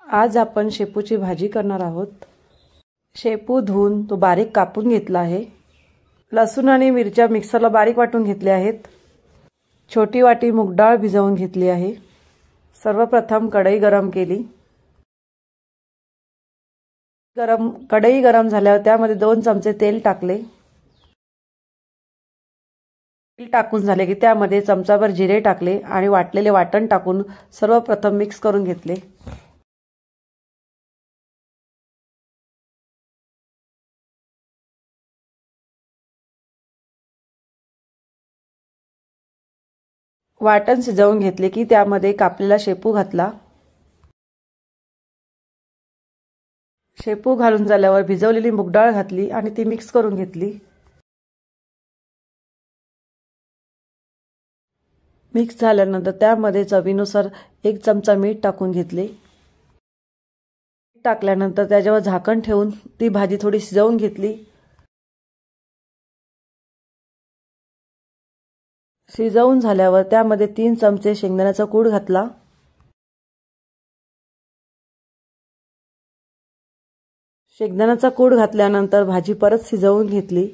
आज आपण शेपूची भाजी करणार आहोत। शेपू धुवून तो बारीक कापून घेतला आहे। लसूण आणि मिरच्या मिक्सरला बारीक वाटून घेतले आहेत। छोटी वाटी मूग डाळ भिजवून घेतली आहे। सर्वप्रथम कढई गरम केली। कढई गरम झाल्यावर त्यामध्ये 2 चमचे तेल टाकले। तेल टाकून झाले की त्यामध्ये चमचाभर जिरे टाकले आणि वाटलेले वाटण टाकून सर्वप्रथम मिक्स करून घेतले। वाटण शिजवून घेतले की त्यामध्ये कापलेला शेपू घातला। शेपू घालून झाल्यावर भिजवलेली मूग डाळ घातली आणि ती मिक्स करून घेतली। मिक्स झाल्यानंतर त्यामध्ये चवीनुसार 1 चमचा मीठ टाकून घेतले। टाकल्यानंतर त्याच्यावर झाकण ठेवून ती भाजी थोडी शिजवून घेतली। शिजवून झाल्यावर त्यामध्ये 3 चमचे शेंगदाण्याचा कूट घातला। शेंगदाण्याचा कूट घातल्यानंतर भाजी परत शिजवून घेतली।